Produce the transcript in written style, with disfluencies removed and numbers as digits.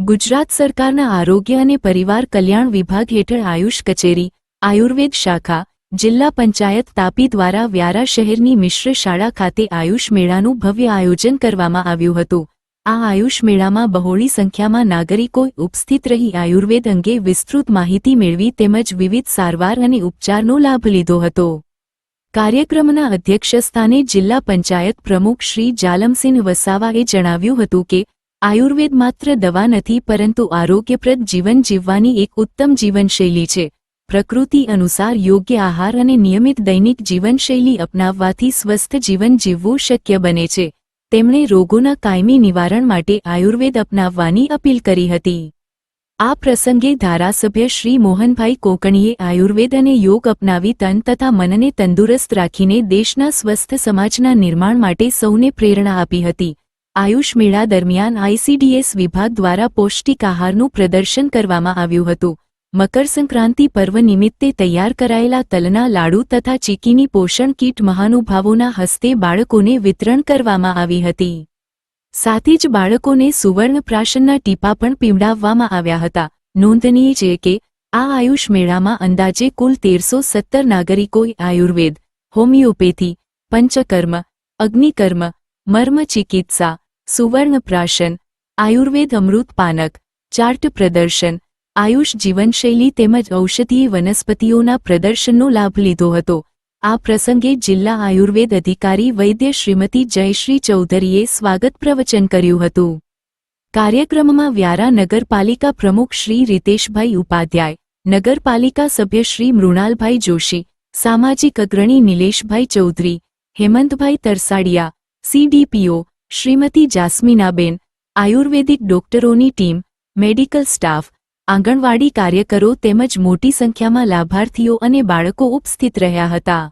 ગુજરાત સરકારના આરોગ્ય અને પરિવાર કલ્યાણ વિભાગ હેઠળ આયુષ કચેરી, આયુર્વેદ શાખા, જિલ્લા પંચાયત તાપી દ્વારા વ્યારા શહેરની મિશ્ર શાળા ખાતે આયુષ મેળાનું ભવ્ય આયોજન કરવામાં આવ્યું હતું। આ આયુષ મેળામાં બહોળી સંખ્યામાં નાગરિકોએ ઉપસ્થિત રહી આયુર્વેદ અંગે વિસ્તૃત માહિતી મેળવી તેમજ વિવિધ સારવાર અને ઉપચારનો લાભ લીધો હતો। કાર્યક્રમના અધ્યક્ષસ્થાને જિલ્લા પંચાયત પ્રમુખ શ્રી જાલમસિંહ વસાવાએ જણાવ્યું હતું કે આયુર્વેદ માત્ર દવા નથી પરંતુ આરોગ્યપ્રદ જીવન જીવવાની એક ઉત્તમ જીવનશૈલી છે। પ્રકૃતિ અનુસાર યોગ્ય આહાર અને નિયમિત દૈનિક જીવનશૈલી અપનાવવાથી સ્વસ્થ જીવન જીવવું શક્ય બને છે। તેમણે રોગોના કાયમી નિવારણ માટે આયુર્વેદ અપનાવવાની અપીલ કરી હતી। આ પ્રસંગે ધારાસભ્ય શ્રી મોહનભાઈ કોકણીએ આયુર્વેદ અને યોગ અપનાવી તન તથા મનને તંદુરસ્ત રાખીને દેશના સ્વસ્થ સમાજના નિર્માણ માટે સૌને પ્રેરણા આપી હતી। આયુષ મેળા દરમિયાન આઈસીડીએસ વિભાગ દ્વારા પૌષ્ટિક આહારનું પ્રદર્શન કરવામાં આવ્યું હતું। મકર સંક્રાંતિ પર્વ નિમિત્તે તૈયાર કરાયેલા તલના લાડુ તથા ચીકીની પોષણ કીટ મહાનુભાવોના હસ્તે બાળકોને વિતરણ કરવામાં આવી હતી। સાથે જ બાળકોને સુવર્ણ પ્રાશનના ટીપા પણ પીવડાવવામાં આવ્યા હતા। નોંધનીય છે કે આ આયુષ મેળામાં અંદાજે કુલ 1317 નાગરિકોએ આયુર્વેદ, હોમિયોપેથી, પંચકર્મ, અગ્નિકર્મ, મર્મ ચિકિત્સા, સુવર્ણ પ્રાશન, આયુર્વેદ અમૃત પાનક, ચાર્ટ પ્રદર્શન, આયુષ જીવનશૈલી તેમજ ઔષધીય વનસ્પતિઓના પ્રદર્શનનો લાભ લીધો હતો। આ પ્રસંગે જિલ્લા આયુર્વેદ અધિકારી વૈદ્ય શ્રીમતી જયશ્રી ચૌધરીએ સ્વાગત પ્રવચન કર્યું હતું। કાર્યક્રમમાં વ્યારા નગરપાલિકા પ્રમુખ શ્રી રીતેશભાઈ ઉપાધ્યાય, નગરપાલિકા સભ્ય શ્રી મૃણાલભાઈ જોશી, સામાજિક અગ્રણી નિલેશભાઈ ચૌધરી, હેમંતભાઈ તરસાડિયા, સીડીપીઓ શ્રીમતી જાસ્મીનાબેન, આયુર્વેદિક ડોક્ટરોની ટીમ, મેડિકલ સ્ટાફ, આંગણવાડી કાર્યકરો તેમજ મોટી સંખ્યામાં લાભાર્થીઓ અને બાળકો ઉપસ્થિત રહ્યા હતા।